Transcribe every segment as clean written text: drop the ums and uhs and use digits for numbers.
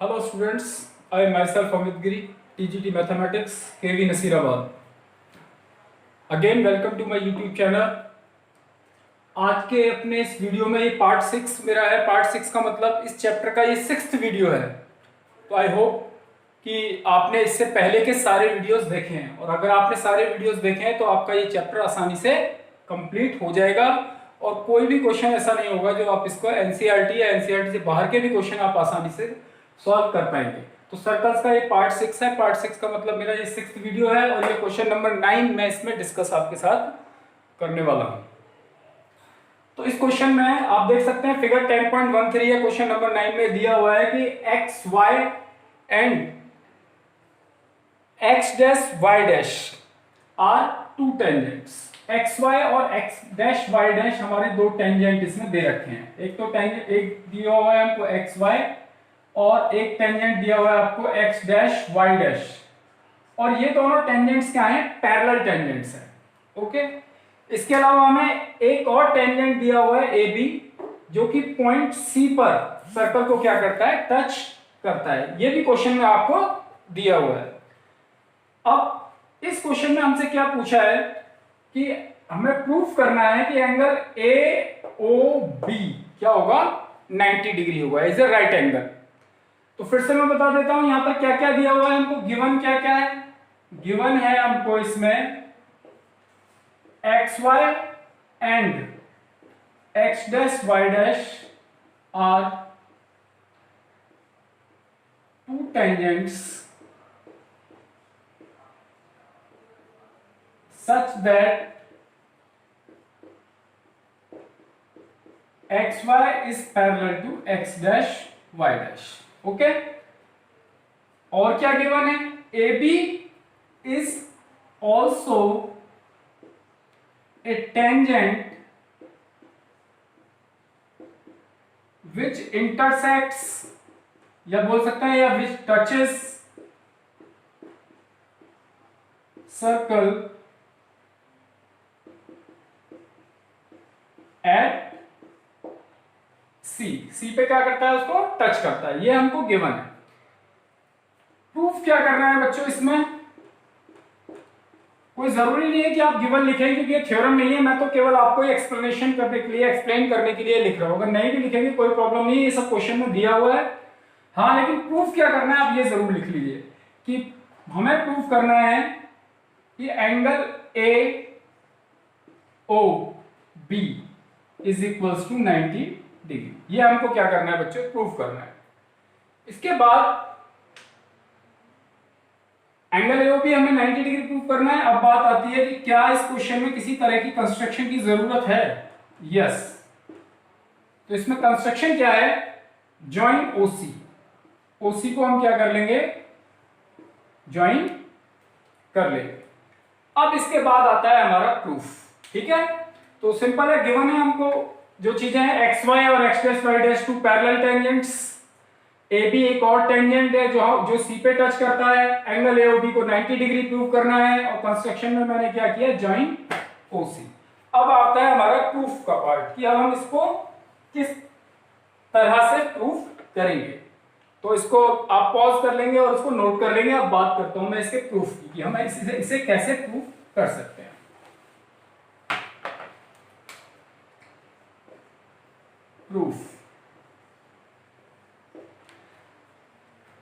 Hello students, I myself Amit Giri, TGT Mathematics, KV Nasirabad. Again welcome to my YouTube channel. आज के अपने इस video में ये पार्ट 6 मेरा है। पार्ट 6 का मतलब इस चैप्टर का ये 6th वीडियो है। तो आई होप कि आपने इससे पहले के सारे वीडियोस देखे हैं, और अगर आपने सारे वीडियोस देखे हैं तो आपका ये चैप्टर आसानी से कंप्लीट हो जाएगा और कोई भी क्वेश्चन ऐसा नहीं होगा जो आप इसको एनसीईआरटी या एनसीईआरटी से बाहर के भी क्वेश्चन आप आसानी से सॉल्व कर पाएंगे। तो सर्कल्स का ये पार्ट 6 है। पार्ट 6 का मतलब मेरा ये 6th वीडियो है और ये क्वेश्चन नंबर 9 मैं इसमें डिस्कस आपके साथ करने वाला हूं। तो इस क्वेश्चन में आप देख सकते हैं फिगर 10.13 है, क्वेश्चन नंबर 9 में दिया हुआ है कि x y and x dash y dash are two tangents. X y और एक्स डैश वाई डैश हमारे दो टेंजेंट इसमें दे रखे हैं। एक तो टेंजेंट एक दिया हुआ है हमको एक्स वाई और एक टेंजेंट दिया हुआ है आपको एक्स डैश वाई डैश, और ये दोनों टेंजेंट्स क्या हैं? पैरेलल टेंजेंट्स हैं। ओके, इसके अलावा हमें एक और टेंजेंट दिया हुआ है ए बी, जो कि पॉइंट सी पर सर्कल को क्या करता है? टच करता है। ये भी क्वेश्चन में आपको दिया हुआ है। अब इस क्वेश्चन में हमसे क्या पूछा है कि हमें प्रूफ करना है कि एंगल ए ओ बी क्या होगा? 90 डिग्री होगा, इज ए राइट एंगल। तो फिर से मैं बता देता हूं यहां पर क्या क्या दिया हुआ है हमको। गिवन क्या क्या है? गिवन है हमको इसमें x y and x dash y dash are two tangents such that xy is parallel to x dash y dash. Okay, और क्या गिवन है? AB is also a tangent which intersects, या बोल सकते हैं या which touches circle एट सी। सी पे क्या करता है? उसको टच करता है। ये हमको गिवन है। प्रूफ क्या करना है बच्चों? इसमें कोई जरूरी नहीं है कि आप गिवन लिखें, क्योंकि ये थ्योरम नहीं है। मैं तो केवल आपको एक्सप्लेनेशन करने के लिए, एक्सप्लेन करने के लिए लिख रहा हूं। अगर नहीं भी लिखेंगे कोई प्रॉब्लम नहीं है, ये सब क्वेश्चन में दिया हुआ है। हाँ, लेकिन प्रूफ क्या करना है आप ये जरूर लिख लीजिए कि हमें प्रूफ करना है कि angle A O B is equals to 90 degree. ये हमको क्या करना है बच्चों? प्रूफ करना है। इसके बाद एंगल एओबी हमें 90 डिग्री प्रूफ करना है। अब बात आती है कि क्या इस क्वेश्चन में किसी तरह की कंस्ट्रक्शन की जरूरत है? यस। तो इसमें कंस्ट्रक्शन क्या है? ज्वाइन ओसी। ओसी को हम क्या कर लेंगे? ज्वाइन कर लेंगे। अब इसके बाद आता है हमारा प्रूफ। ठीक है, तो सिंपल है। गिवन है हमको जो चीजें हैं, एक्स वाई और x dash y dash two parallel tangents. A B एक और टेंजेंट है जो सी पे टच करता है। एंगल ए ओ बी को 90 डिग्री प्रूव करना है, और कंस्ट्रक्शन में मैंने क्या किया? ज्वाइन ओसी। अब आता है हमारा प्रूफ का पार्ट कि अब हम इसको किस तरह से प्रूफ करेंगे। तो इसको आप पॉज कर लेंगे और इसको नोट कर लेंगे। अब बात करता हूं मैं इसके प्रूफ की कि हम इसे कैसे प्रूफ कर सकते हैं। प्रूफ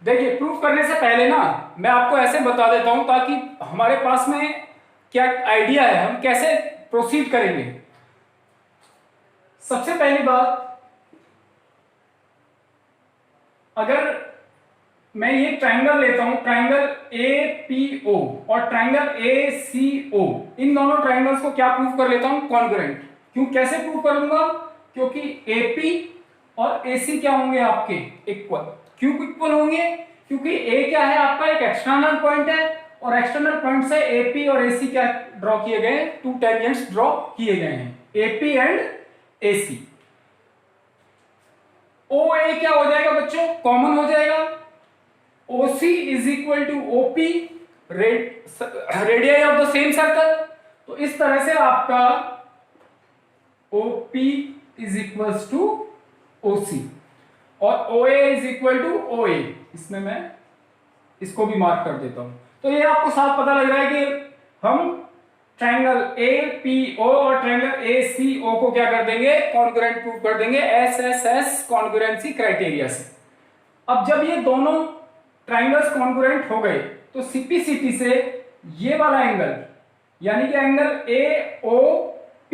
देखिए, प्रूफ करने से पहले ना मैं आपको ऐसे बता देता हूं ताकि हमारे पास में क्या आइडिया है हम कैसे प्रोसीड करेंगे। सबसे पहली बात, अगर मैं ये ट्रायंगल लेता हूं, ट्रायंगल ए पी ओ और ट्रायंगल ए सी ओ, इन दोनों ट्रायंगल्स को क्या प्रूफ कर लेता हूं? कॉन्ग्रुएंट। क्यों? कैसे प्रूफ करूंगा? क्योंकि AP और AC क्या होंगे आपके? इक्वल। क्यों इक्वल होंगे? क्योंकि A क्या है आपका? एक एक्सटर्नल पॉइंट है, और एक्सटर्नल पॉइंट से AP और AC क्या ड्रॉ किए गए? टू टेंजेंट्स ड्रॉ किए गए हैं, AP एंड AC। OA क्या हो जाएगा बच्चों? कॉमन हो जाएगा। OC is equal to OP, radius of the same circle. तो इस तरह से आपका OP is equals to OC। और OA is equal to OA, इसमें मैं इसको भी मार्क कर देता हूं। तो ये आपको साफ पता लग रहा है कि हम ट्रायंगल APO और ट्रायंगल ACO को क्या कर देंगे, कॉन्ग्रुएंट प्रूव कर देंगे SSS कॉन्ग्रुएंसी क्राइटेरिया से। अब जब ये दोनों ट्रायंगल्स कॉन्ग्रुएंट हो गए तो CPCT से ये वाला एंगल यानी कि एंगल AOP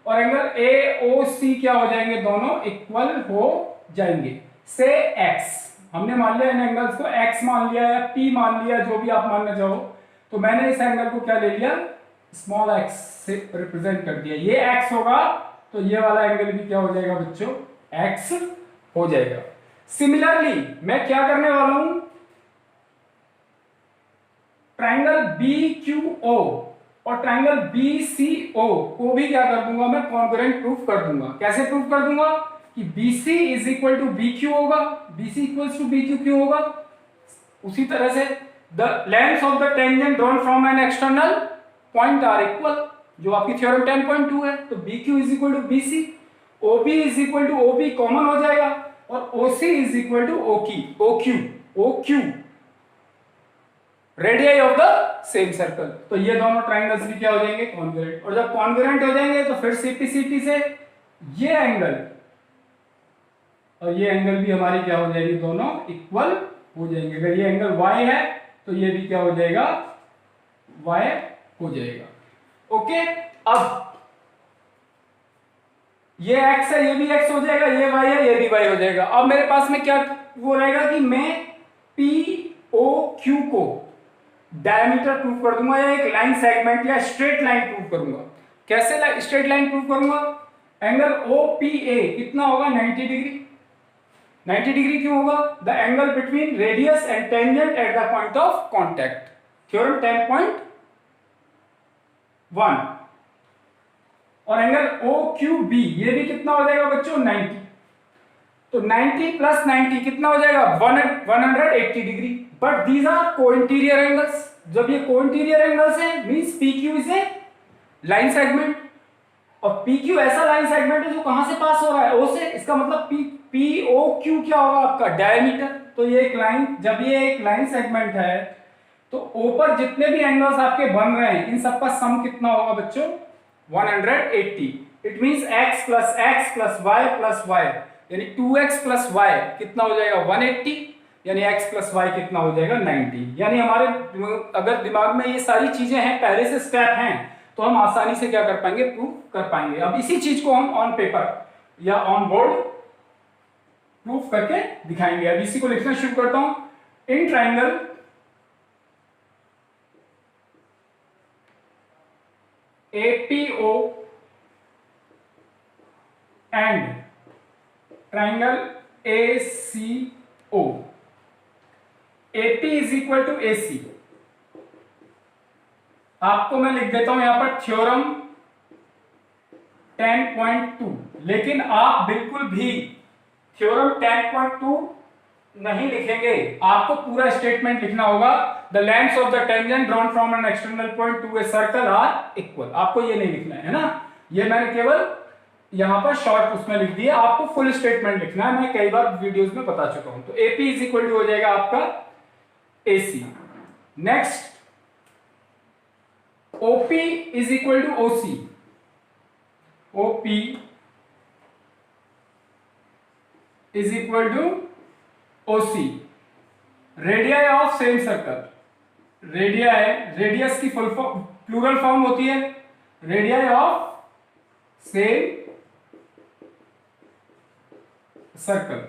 और एंगल AOC क्या हो जाएंगे, दोनों इक्वल हो जाएंगे से x। हमने मान लिया इन एंगल्स को x मान लिया या p मान लिया, जो भी आप मानना चाहो। तो मैंने इस एंगल को क्या ले लिया, स्मॉल x से रिप्रेजेंट कर दिया। ये x होगा तो ये वाला एंगल भी क्या हो जाएगा बच्चों, x हो जाएगा। सिमिलरली मैं क्या करने वाला हूं, ट्रायंगल BQO और ट्रायंगल BCO को भी क्या कर दूंगा, मैं कॉन्ग्रुएंट प्रूफ कर दूंगा। कैसे प्रूफ कर दूंगा कि BC is equal to BQ होगा, BC इक्वल्स टू BQ क्यों होगा, उसी तरह से the length of the tangent drawn from an external point are equal, जो आपकी थ्योरम 10.2 है। तो BQ is equal to BC, OB is equal to OB common हो जाएगा और OC is equal to OQ radius of the same circle. तो ये दोनों ट्रायंगल्स भी क्या हो जाएंगे, कॉन्ग्रुएंट। और जब कॉन्ग्रुएंट हो जाएंगे तो फिर CPCT से ये एंगल और ये एंगल भी हमारी क्या हो जाएगी, दोनों इक्वल हो जाएंगे। अगर ये एंगल Y है तो ये भी क्या हो जाएगा, Y हो जाएगा। ओके, अब ये x है, ये भी x हो जाएगा, ये y है, ये भी y हो जाएगा। अब मेरे पास में क्या वो रहेगा कि मैं POQ को डायमीटर प्रूव कर दूंगा या एक लाइन सेगमेंट या स्ट्रेट लाइन प्रूव करूंगा। कैसे स्ट्रेट लाइन प्रूव करूंगा, एंगल OPA कितना होगा, 90 डिग्री। 90 डिग्री क्यों होगा, the angle between radius and tangent at the point of contact, theorem 10.1। और एंगल OQB ये भी कितना हो जाएगा बच्चों, 90। तो 90 प्लस 90 कितना हो जाएगा, 180 degree. But these are co-interior angles. जब ये कोइंटीरियर एंगल्स हैं means PQ is a line segment और PQ ऐसा लाइन सेगमेंट है जो कहां से पास हो रहा है, O से। इसका मतलब POQ क्या होगा आपका, डायमीटर। तो ये एक लाइन, जब ये एक लाइन सेगमेंट है तो O पर जितने भी एंगल्स आपके बन रहे हैं इन सबका सम कितना होगा बच्चों, 180। It means x plus y plus y यानी 2x प्लस y कितना हो जाएगा, 180, यानी x प्लस y कितना हो जाएगा, 90। यानी हमारे अगर दिमाग में ये सारी चीजें हैं, पहले से स्टेप हैं, तो हम आसानी से क्या कर पाएंगे, प्रूव कर पाएंगे। अब इसी चीज को हम ऑन पेपर या ऑन बोर्ड प्रूफ करके दिखाएंगे। अब इसी को लिखना शुरू करता हूं। In triangle APO and triangle ACO, AP is equal to AC। आपको मैं लिख देता हूं यहां पर थ्योरम 10.2, लेकिन आप बिल्कुल भी थ्योरम 10.2 नहीं लिखेंगे, आपको पूरा स्टेटमेंट लिखना होगा। The lengths of the tangent drawn from an external point to a circle are equal. आपको ये नहीं लिखना है ना, ये मैंने केवल यहां पर शॉर्ट उसमें लिख दिया, आपको फुल स्टेटमेंट लिखना है। मैं कई बार वीडियोस में बता चुका हूं। तो AP इज इक्वल टू हो जाएगा आपका AC। Next OP is equal to OC। OP is equal to OC। Radius of same circle, radius की फुल फॉर्म प्लूरल फॉर्म होती है रेडियस ऑफ सेम सर्कल।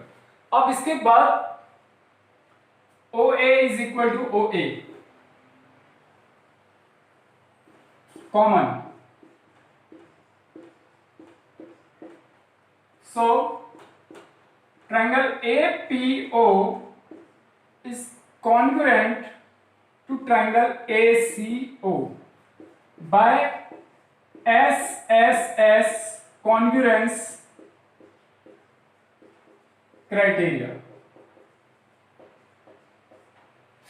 अब इसके बाद OA is equal to OA common. So triangle APO is congruent to triangle ACO by SSS congruence criteria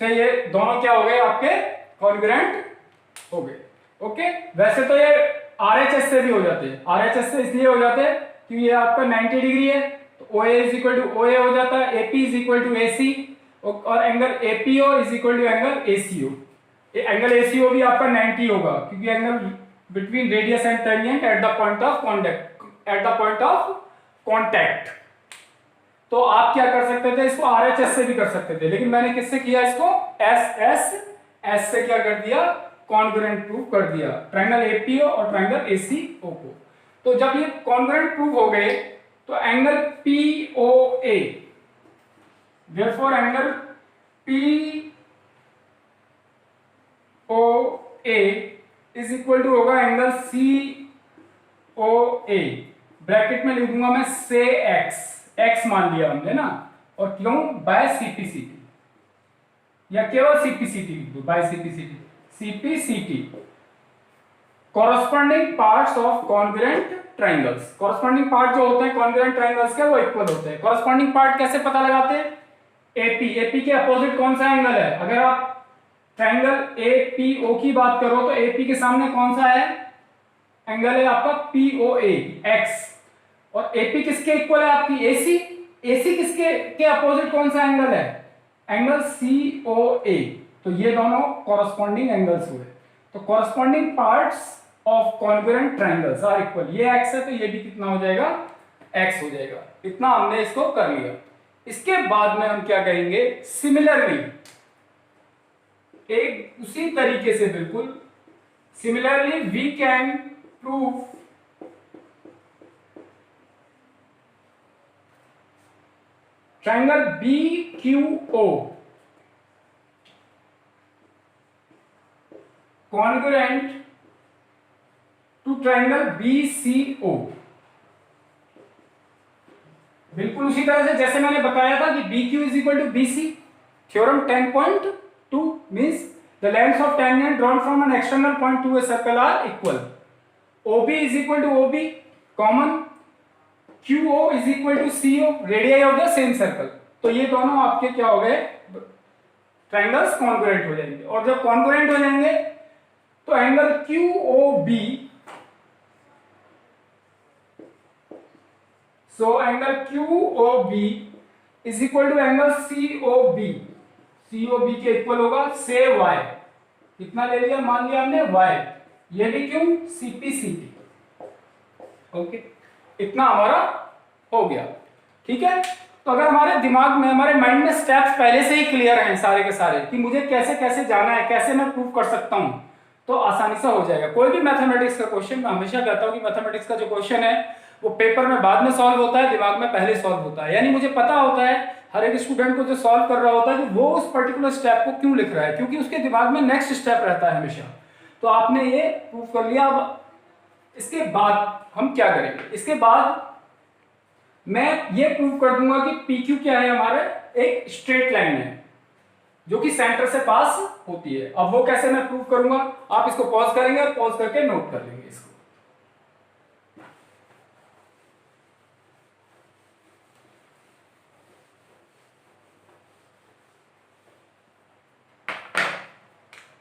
से ये दोनों क्या हो गए, आपके कॉन्ग्रुएंट हो गए। ओके, वैसे तो ये RHS से भी हो जाते हैं। RHS से इसलिए हो जाते हैं क्योंकि ये आपका 90 डिग्री है, तो O A is equal to O A हो जाता है, AP is equal to AC, और angle APO is equal to angle ACO. Angle ACO भी आपका 90 होगा, क्योंकि angle between radius and tangent at the point of contact. तो आप क्या कर सकते थे, इसको आरएचएस से भी कर सकते थे, लेकिन मैंने किससे किया इसको, एस से क्या कर दिया, कॉन्ग्रुएंट प्रूव कर दिया ट्रायंगल एपीओ और ट्रायंगल एसीओ को। तो जब ये कॉन्ग्रुएंट प्रूव हो गए तो angle POA, therefore angle POA is equal to होगा एंगल सीओए, ब्रैकेट में लिख दूंगा मैं से एक्स मान लिया हमने ना, और क्यों, बाय सीपीसीटी, या केवल सीपीसीटी लिख दो, by CPCT corresponding parts of congruent triangles. Corresponding part जो होते हैं कॉन्ग्रुएंट ट्रायंगल्स के, वो इक्वल होते हैं। कॉरस्पॉन्डिंग पार्ट कैसे पता लगाते हैं, एपी के अपोजिट कौन सा एंगल है, अगर आप ट्रायंगल एपीओ की बात करो तो एपी के सामने कौन सा है एंगल, है आपका पीओए एक्स, और एपी किसके इक्वल है आपकी, एसी किसके के अपोजिट कौन सा एंगल है, एंगल सीओए। तो ये दोनों कॉरस्पॉन्डिंग एंगल्स हुए। तो corresponding parts of congruent triangles are equal, ये एक्स है तो ये भी कितना हो जाएगा, एक्स हो जाएगा। इतना हमने इसको कर लिया। इसके बाद में हम क्या कहेंगे, सिमिलरली, एक उसी तरीके से बिल्कुल similarly we can prove triangle BQO congruent to triangle BCO। बिल्कुल उसी तरह से जैसे मैंने बताया था कि BQ is equal to BC, theorem 10.2 means the length of tangent drawn from an external point to a circle are equal, OB is equal to OB common, QO is equal to CO, radii of the same circle. तो ये दोनों आपके क्या हो गए, triangles congruent हो जाएंगे। और जब कॉन्ग्रुएंट हो जाएंगे तो angle QOB, so angle QOB is equal to angle COB के इक्वल होगा से Y। कितना ले लिया, मान लिया हमने Y, ये भी क्यों, CPCT। ओके, इतना हमारा हो गया, ठीक है। तो अगर हमारे दिमाग में, हमारे माइंड में स्टेप्स पहले से ही क्लियर हैं सारे के सारे कि मुझे कैसे कैसे जाना है, कैसे मैं प्रूव कर सकता हूं, तो आसानी से हो जाएगा। कोई भी मैथमेटिक्स का क्वेश्चन, मैं हमेशा कहता हूं कि मैथमेटिक्स का जो क्वेश्चन है वो पेपर में बाद में सॉल्व होता है, दिमाग में पहले सॉल्व होता है। यानी मुझे पता होता है हर एक स्टूडेंट को जो सॉल्व कर रहा होता है कि वो उस पर्टिकुलर स्टेप को क्यों लिख रहा है, क्योंकि उसके दिमाग में नेक्स्ट स्टेप रहता है हमेशा। तो आपने ये प्रूव कर लिया। अब इसके बाद हम क्या करेंगे, इसके बाद मैं ये प्रूव कर दूंगा कि PQ क्या है, हमारा एक स्ट्रेट लाइन है जो कि सेंटर से पास होती है। अब वो कैसे मैं प्रूव करूंगा, आप इसको पॉज करेंगे और पॉज करके नोट कर लेंगे इसको।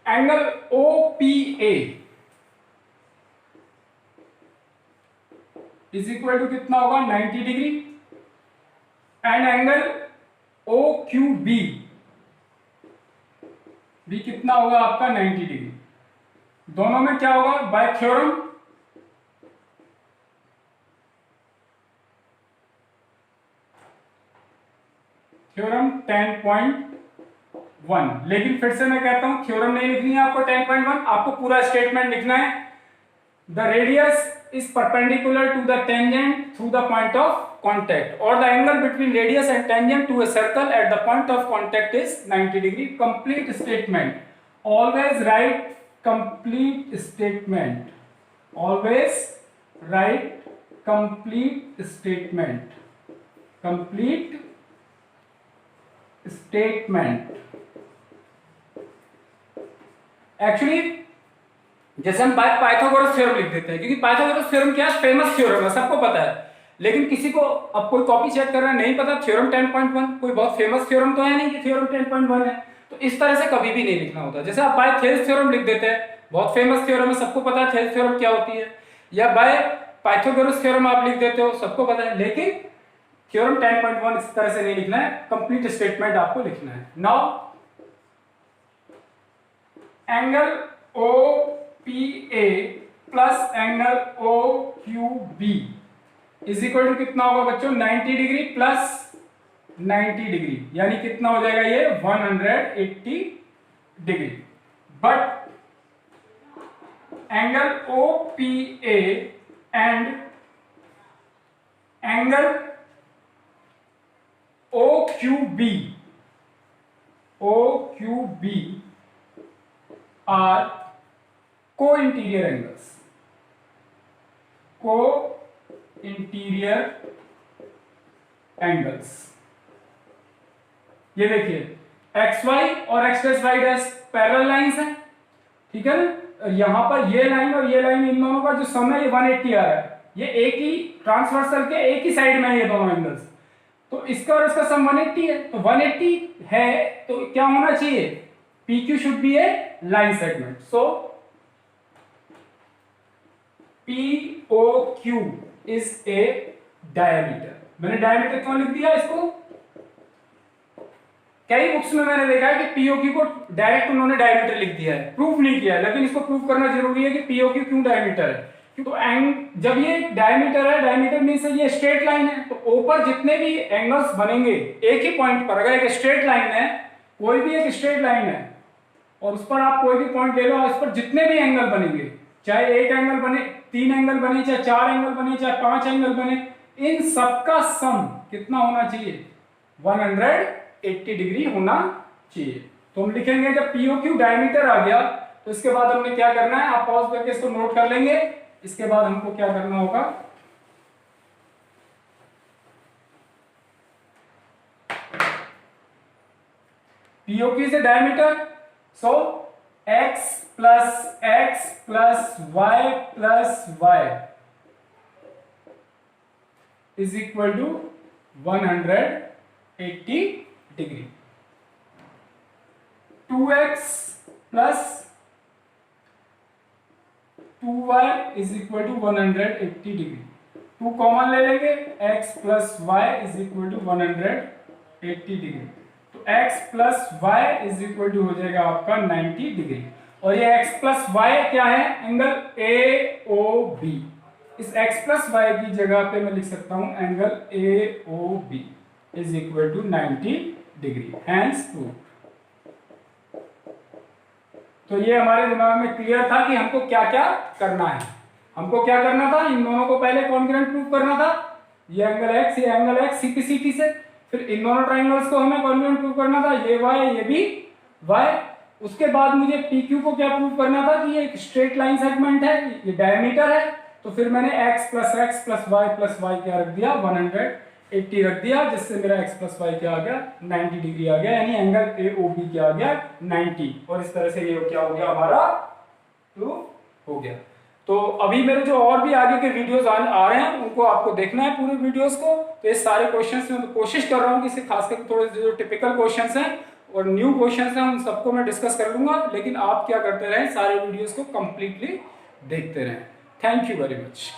Angle OPA is equal to कितना होगा, 90 डिग्री, एंड एंगल OQB भी कितना होगा आपका, 90 डिग्री। दोनों में क्या होगा, बाय थ्योरम थ्योरम 10.1। लेकिन फिर से मैं कहता हूं थ्योरम नहीं लिखनी है आपको 10.1, आपको पूरा स्टेटमेंट लिखना है। The radius is perpendicular to the tangent through the point of contact, or the angle between radius and tangent to a circle at the point of contact is 90 degree. Complete statement. Always write complete statement. Always write complete statement. Complete statement. Actually जैसे हम Pythagoras theorem लिख देते हैं, क्योंकि Pythagoras theorem क्या है, famous theorem है, सबको पता है। लेकिन किसी को, अब कोई कॉपी चेक कर रहा है, नहीं पता थ्योरम 10.1 कोई बहुत फेमस थ्योरम तो है नहीं कि थ्योरम 10.1 है, तो इस तरह से कभी भी नहीं लिखना होता। जैसे आप बाय थेल्स थ्योरम लिख देते हैं, बहुत फेमस थ्योरम है, सबको पता है थेल्स थ्योरम क्या होती है, या बाय पाइथागोरस थ्योरम आप लिख देते हो, सबको पता है। लेकिन थ्योरम 10.1 इस तरह से नहीं लिखना है, कंप्लीट स्टेटमेंट आपको लिखना है। Now angle OPA plus angle OQB is equal to कितना होगा बच्चों, 90 डिग्री प्लस 90 डिग्री, यानी कितना हो जाएगा ये 180 degree. But angle OPA and angle OQB are co-interior angles, co-interior angles। ये देखिए XY और X' पैरेलल लाइंस है, ठीक है ना। यहां पर ये लाइन और ये लाइन, इन दोनों का जो सम है ये 180 आ रहा है, ये एक ही ट्रांसवर्सल के एक ही साइड में है ये दोनों एंगल्स, तो इसका और इसका सम 180 है। तो 180 है तो क्या होना चाहिए, PQ should be A line segment. So POQ is a diameter. मैंने डायमीटर क्यों लिख दिया इसको, कई बुक्स में मैंने देखा है कि POQ को डायरेक्ट उन्होंने डायमीटर लिख दिया है, प्रूफ नहीं किया है, लेकिन इसको प्रूफ करना जरूरी है कि POQ क्यों डायमीटर है। तो जब ये डायमीटर है, डायमीटर मींस ये स्ट्रेट लाइन है, तो ऊपर जितने भी एंगल्स बनेंगे एक ही पॉइंट पर, अगर एक स्ट्रेट लाइन है, कोई भी एक स्ट्रेट लाइन है और उस पर आप कोई भी पॉइंट ले लो, उस पर जितने भी एंगल बनेंगे, चाहे एक एंगल बने, 3 एंगल बने, चाहे 4 एंगल बने, चाहे 5 एंगल बने, इन सबका सम कितना होना चाहिए, 180 डिग्री होना चाहिए। तो हम लिखेंगे जब POQ डायमीटर आ गया तो इसके बाद हमने क्या करना है, आप पॉज करके इसको नोट कर लेंगे। इसके बाद हमको क्या करना होगा, POQ से diameter, so x plus y plus y is equal to 180 degree. 2x plus 2y is equal to 180 degree. 2 common ले लेंगे, x plus y is equal to 180 degree. तो x plus y is equal to हो जाएगा आपका 90 degree. और ये x plus y क्या है, एंगल AOB। इस x प्लस y की जगह पे मैं लिख सकता हूं angle AOB is equal to 90 degree, hence proof. तो ये हमारे दिमाग में क्लियर था कि हमको क्या क्या करना है। हमको क्या करना था, इन दोनों को पहले कॉन्ग्रुएंट प्रूव करना था, ये एंगल x, ये एंगल x CPCT से, फिर इन दोनों ट्राइंगल्स को हमें कॉन्ग्रुएंट प्रूव करना था, ये y ये भी y। उसके बाद मुझे PQ को क्या प्रूव करना था कि ये एक स्ट्रेट लाइन सेगमेंट है, ये डायमीटर है, तो फिर मैंने x प्लस y क्या रख दिया, 180 रख दिया, जिससे मेरा x प्लस y क्या आ गया, 90 डिग्री आ गया, यानी एंगल AOB क्या आ गया, 90। और इस तरह से ये क्या हो गया, हमारा प्रूफ हो गया। तो अभी मेरे जो और भी आगे के वीडियोस आ रहे हैं उनको आपको देखना है पूरे वीडियोस को। तो ये सारे क्वेश्चंस में कोशिश कर रहा हूँ कि इसे खासकर थोड़े जो टिपिकल क्वेश्चंस हैं और न्यू क्वेश्चंस हैं उन सबको मैं डिस्कस कर लूंगा, लेकिन आप क्या करते रहें, सारे वीडियोस को कंप्लीटली देखते रहें। Thank you very much.